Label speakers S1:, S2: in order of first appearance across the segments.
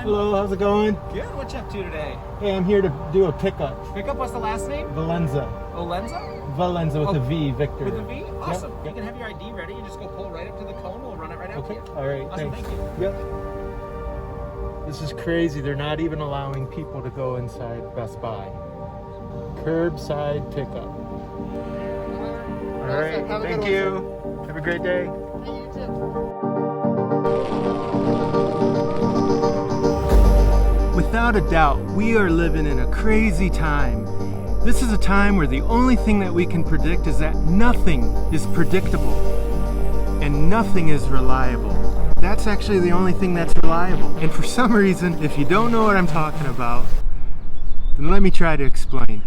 S1: Hello, how's it going?
S2: Good. What you up to today?
S1: Hey, I'm here to do a pickup.
S2: Pickup. What's the last name?
S1: Valenza.
S2: Olenza?
S1: Valenza with a V, Victor.
S2: With a V? Awesome.
S1: Yep.
S2: You can have your ID ready. You just go pull right up to the cone. We'll run it right out
S1: Okay.
S2: to you.
S1: All right.
S2: Awesome.
S1: Thanks.
S2: Thank you.
S1: Yep. This is crazy. They're not even allowing people to go inside Best Buy. Curbside pickup. All right.
S2: Have a
S1: Thank
S2: good
S1: you. Have a great day.
S2: Hey, you too.
S1: Without a doubt, we are living in a crazy time. This is a time where the only thing that we can predict is that nothing is predictable and nothing is reliable. That's actually the only thing that's reliable. And for some reason, if you don't know what I'm talking about, then let me try to explain.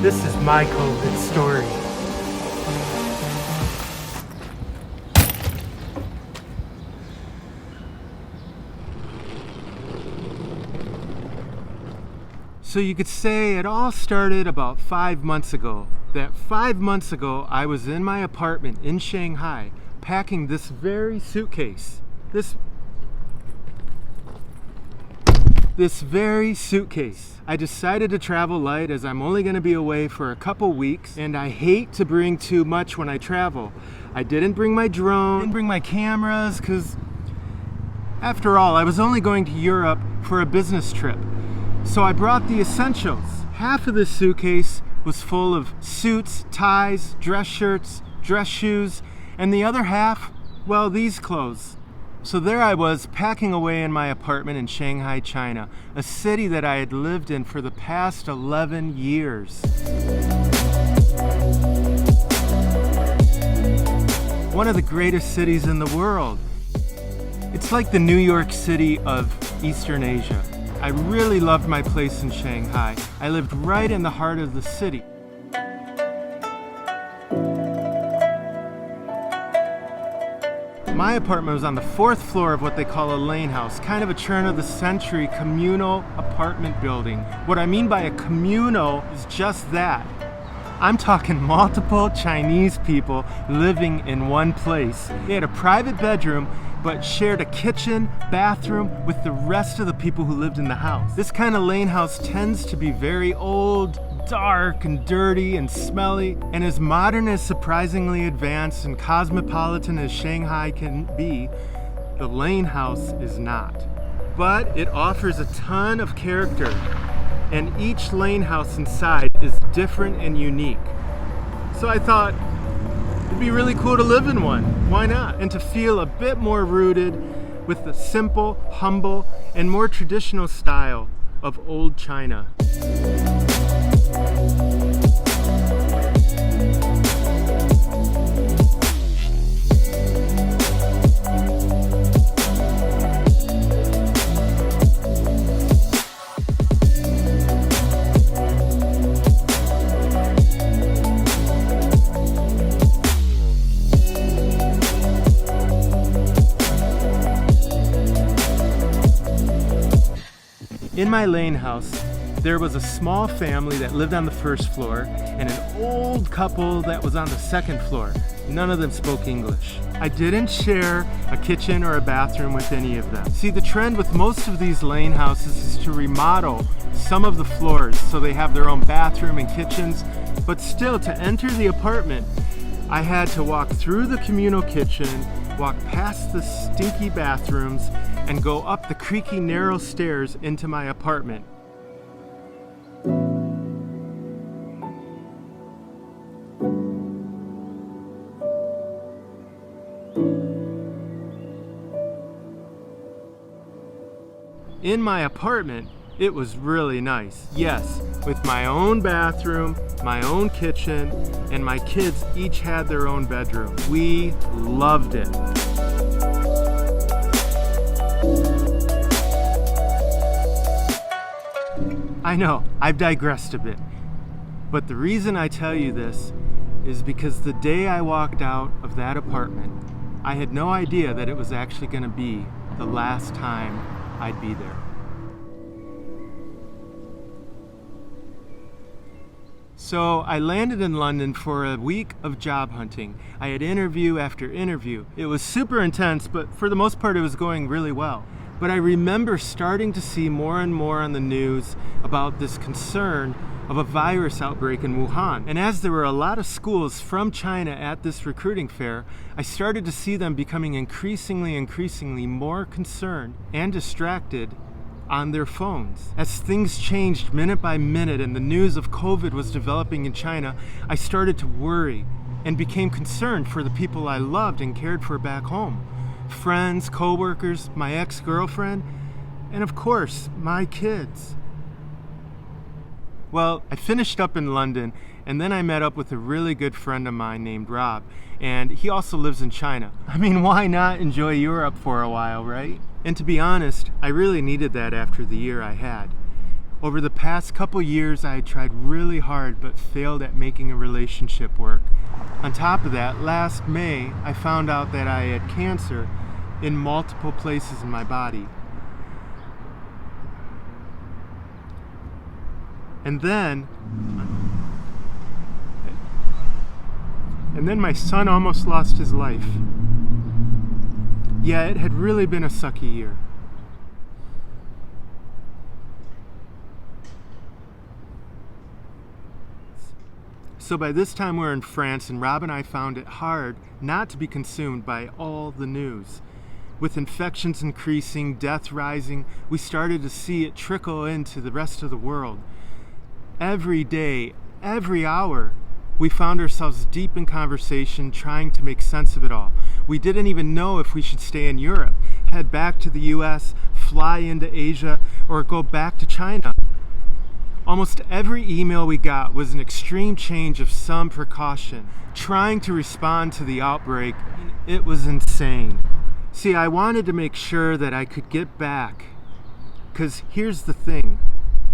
S1: This is my COVID story. So you could say it all started about 5 months ago. That 5 months ago, I was in my apartment in Shanghai, packing this very suitcase. This very suitcase. I decided to travel light as I'm only going to be away for a couple weeks, and I hate to bring too much when I travel. I didn't bring my drone, didn't bring my cameras, because after all, I was only going to Europe for a business trip. So I brought the essentials. Half of this suitcase was full of suits, ties, dress shirts, dress shoes, and the other half, well, these clothes. So there I was, packing away in my apartment in Shanghai, China, a city that I had lived in for the past 11 years. One of the greatest cities in the world. It's like the New York City of Eastern Asia. I really loved my place in Shanghai. I lived right in the heart of the city. My apartment was on the 4th floor of what they call a lane house, kind of a turn-of-the-century communal apartment building. What I mean by a communal is just that. I'm talking multiple Chinese people living in one place. They had a private bedroom, but shared a kitchen, bathroom with the rest of the people who lived in the house. This kind of lane house tends to be very old, dark and dirty and smelly, and as modern as surprisingly advanced and cosmopolitan as Shanghai can be, the lane house is not. But it offers a ton of character, and each lane house inside is different and unique. So I thought it'd be really cool to live in one. Why not? And to feel a bit more rooted with the simple, humble, and more traditional style of old China. In my lane house, there was a small family that lived on the first floor and an old couple that was on the second floor. None of them spoke English. I didn't share a kitchen or a bathroom with any of them. See, the trend with most of these lane houses is to remodel some of the floors so they have their own bathroom and kitchens, but still, to enter the apartment, I had to walk through the communal kitchen, walk past the stinky bathrooms, and go up the creaky, narrow stairs into my apartment. In my apartment, it was really nice. Yes, with my own bathroom, my own kitchen, and my kids each had their own bedroom. We loved it. I know, I've digressed a bit, but the reason I tell you this is because the day I walked out of that apartment, I had no idea that it was actually going to be the last time I'd be there. So I landed in London for a week of job hunting. I had interview after interview. It was super intense, but for the most part it was going really well. But I remember starting to see more and more on the news about this concern of a virus outbreak in Wuhan. And as there were a lot of schools from China at this recruiting fair, I started to see them becoming increasingly more concerned and distracted on their phones. As things changed minute by minute and the news of COVID was developing in China, I started to worry and became concerned for the people I loved and cared for back home. Friends, co-workers, my ex-girlfriend, and of course, my kids. Well, I finished up in London, and then I met up with a really good friend of mine named Rob, and he also lives in China. I mean, why not enjoy Europe for a while, right? And to be honest, I really needed that after the year I had. Over the past couple years, I had tried really hard but failed at making a relationship work. On top of that, last May, I found out that I had cancer in multiple places in my body. And then my son almost lost his life. Yeah, it had really been a sucky year. So by this time we're in France, and Rob and I found it hard not to be consumed by all the news. With infections increasing, death rising, we started to see it trickle into the rest of the world. Every day, every hour, we found ourselves deep in conversation trying to make sense of it all. We didn't even know if we should stay in Europe, head back to the US, fly into Asia, or go back to China. Almost every email we got was an extreme change of some precaution, trying to respond to the outbreak. It was insane. See, I wanted to make sure that I could get back, because here's the thing.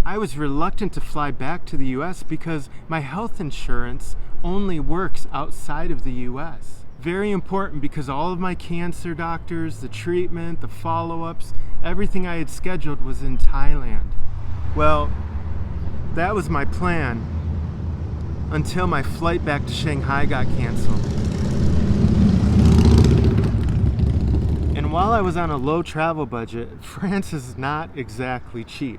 S1: I was reluctant to fly back to the US because my health insurance only works outside of the US. Very important, because all of my cancer doctors, the treatment, the follow-ups, everything I had scheduled was in Thailand. Well, that was my plan until my flight back to Shanghai got canceled. And while I was on a low travel budget, France is not exactly cheap.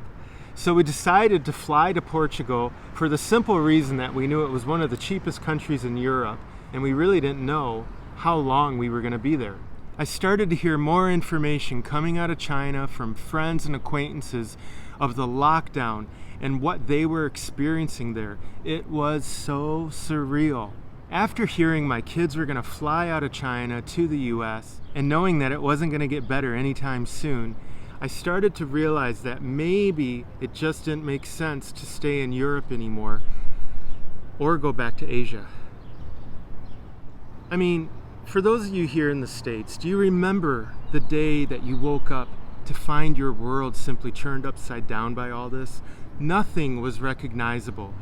S1: So we decided to fly to Portugal for the simple reason that we knew it was one of the cheapest countries in Europe, and we really didn't know how long we were going to be there. I started to hear more information coming out of China from friends and acquaintances of the lockdown and what they were experiencing there. It was so surreal. After hearing my kids were going to fly out of China to the US and knowing that it wasn't going to get better anytime soon, I started to realize that maybe it just didn't make sense to stay in Europe anymore or go back to Asia. I mean, for those of you here in the States, do you remember the day that you woke up to find your world simply turned upside down by all this? Nothing was recognizable.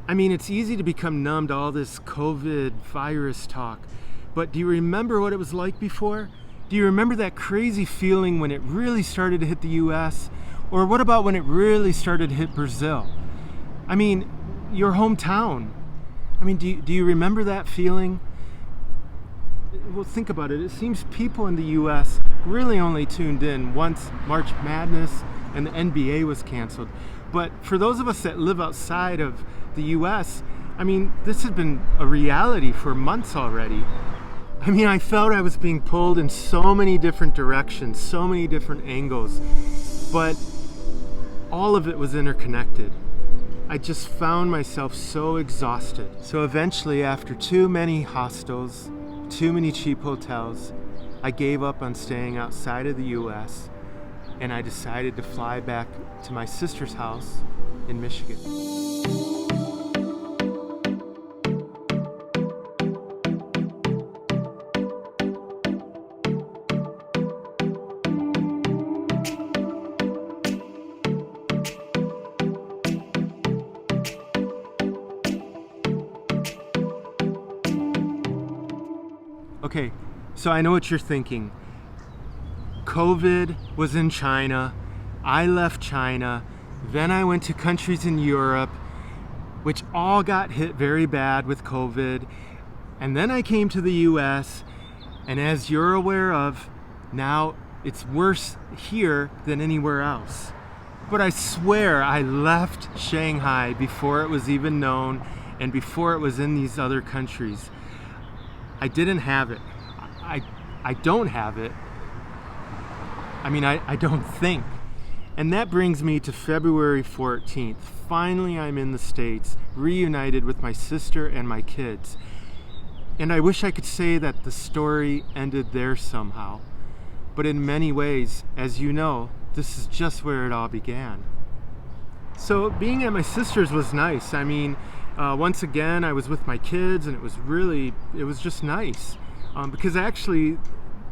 S1: I mean, it's easy to become numb to all this COVID virus talk, but do you remember what it was like before? Do you remember that crazy feeling when it really started to hit the US? Or what about when it really started to hit Brazil? I mean, your hometown. I mean, do you remember that feeling? Well, think about it. It seems people in the US really only tuned in once March Madness and the NBA was canceled. But for those of us that live outside of the US, I mean, this has been a reality for months already. I mean, I felt I was being pulled in so many different directions, so many different angles, but all of it was interconnected. I just found myself so exhausted. So eventually, after too many hostels, too many cheap hotels, I gave up on staying outside of the US and I decided to fly back to my sister's house in Michigan. Okay, so I know what you're thinking. COVID was in China, I left China, then I went to countries in Europe, which all got hit very bad with COVID, and then I came to the US, and as you're aware of, now it's worse here than anywhere else. But I swear I left Shanghai before it was even known and before it was in these other countries. I didn't have it. I don't have it. I mean, I don't think. And that brings me to February 14th. Finally, I'm in the States, reunited with my sister and my kids. And I wish I could say that the story ended there somehow. But in many ways, as you know, this is just where it all began. So being at my sister's was nice. I mean, once again, I was with my kids and it was just nice. Because actually,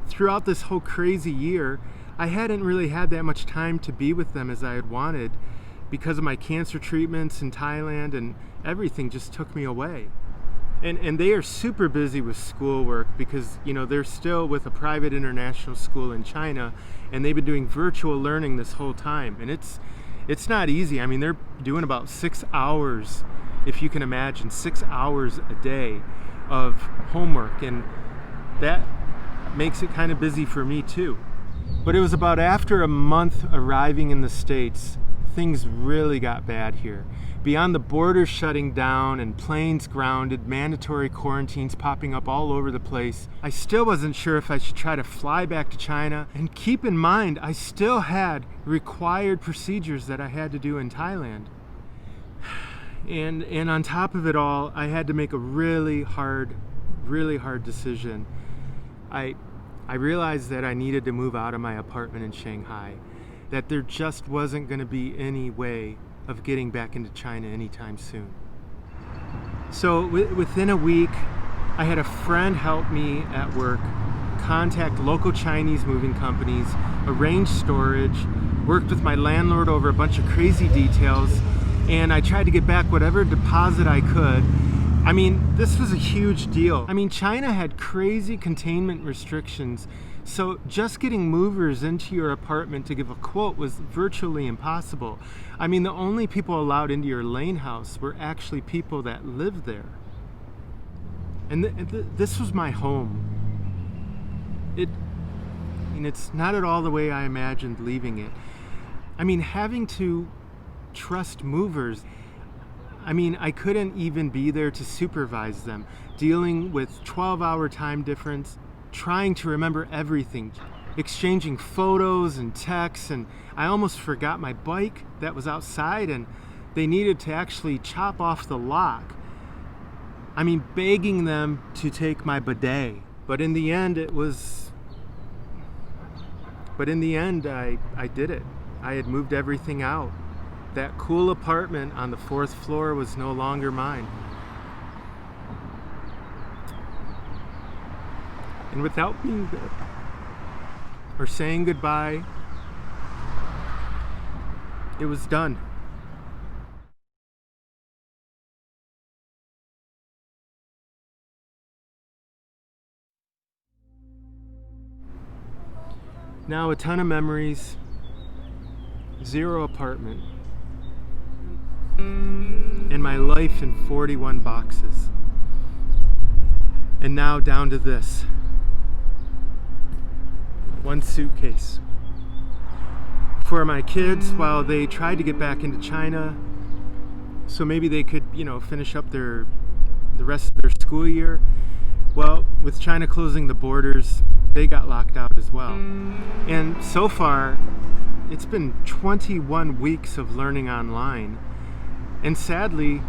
S1: throughout this whole crazy year, I hadn't really had that much time to be with them as I had wanted because of my cancer treatments in Thailand, and everything just took me away. And they are super busy with schoolwork because, you know, they're still with a private international school in China, and they've been doing virtual learning this whole time. And it's not easy. I mean, they're doing about 6 hours, if you can imagine, 6 hours a day of homework, and that makes it kind of busy for me too. But it was about after a month arriving in the States, things really got bad here. Beyond the borders shutting down and planes grounded, mandatory quarantines popping up all over the place, I still wasn't sure if I should try to fly back to China. And keep in mind, I still had required procedures that I had to do in Thailand. And on top of it all, I had to make a really hard decision. I realized that I needed to move out of my apartment in Shanghai, that there just wasn't going to be any way of getting back into China anytime soon. So within a week, I had a friend help me at work contact local Chinese moving companies, arrange storage, worked with my landlord over a bunch of crazy details, and I tried to get back whatever deposit I could. I mean, this was a huge deal. I mean, China had crazy containment restrictions, so just getting movers into your apartment to give a quote was virtually impossible. I mean, the only people allowed into your lane house were actually people that lived there. And this was my home. It's not at all the way I imagined leaving it. I mean, having to trust movers, I mean, I couldn't even be there to supervise them, dealing with 12-hour time difference, trying to remember everything, exchanging photos and texts, and I almost forgot my bike that was outside and they needed to actually chop off the lock. I mean, begging them to take my bidet. But in the end, I did it. I had moved everything out. That cool apartment on the 4th floor was no longer mine. And without being there or saying goodbye, it was done. Now a ton of memories, 0 apartment, and my life in 41 boxes. And now down to this. 1 suitcase. For my kids, while they tried to get back into China, so maybe they could, finish up the rest of their school year. Well, with China closing the borders, they got locked out as well. And so far, it's been 21 weeks of learning online. And sadly,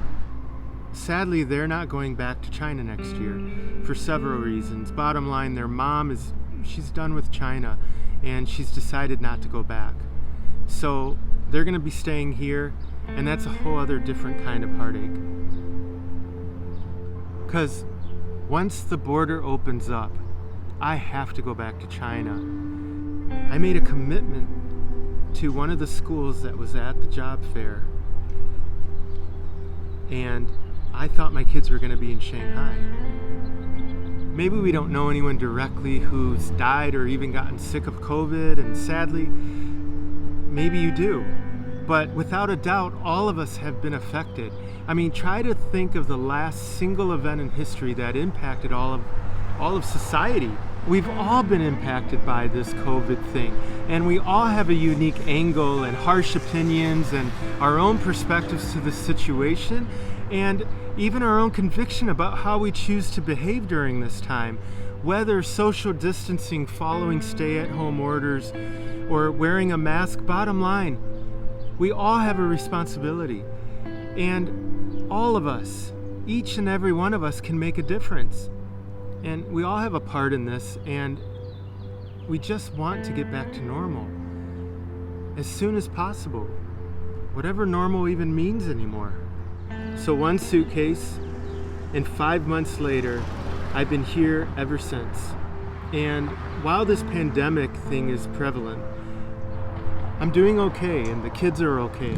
S1: they're not going back to China next year for several reasons. Bottom line, their mom she's done with China and she's decided not to go back. So they're gonna be staying here, and that's a whole other different kind of heartache. Because once the border opens up, I have to go back to China. I made a commitment to one of the schools that was at the job fair, and I thought my kids were going to be in Shanghai. Maybe we don't know anyone directly who's died or even gotten sick of COVID, and sadly, maybe you do. But without a doubt, all of us have been affected. I mean, try to think of the last single event in history that impacted all of society. We've all been impacted by this COVID thing, and we all have a unique angle and harsh opinions and our own perspectives to the situation, and even our own conviction about how we choose to behave during this time, whether social distancing, following stay-at-home orders, or wearing a mask. Bottom line, we all have a responsibility, and all of us, each and every one of us, can make a difference. And we all have a part in this, and we just want to get back to normal as soon as possible, whatever normal even means anymore. So 1 suitcase, and 5 months later, I've been here ever since. And while this pandemic thing is prevalent, I'm doing okay, and the kids are okay.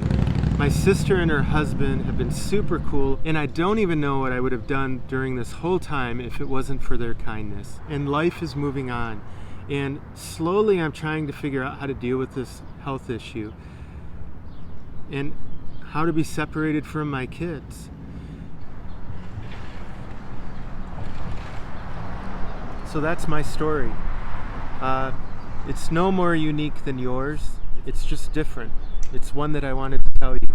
S1: My sister and her husband have been super cool, and I don't even know what I would have done during this whole time if it wasn't for their kindness. And life is moving on, and slowly I'm trying to figure out how to deal with this health issue and how to be separated from my kids. So that's my story. It's no more unique than yours. It's just different. It's one that I wanted to tell you.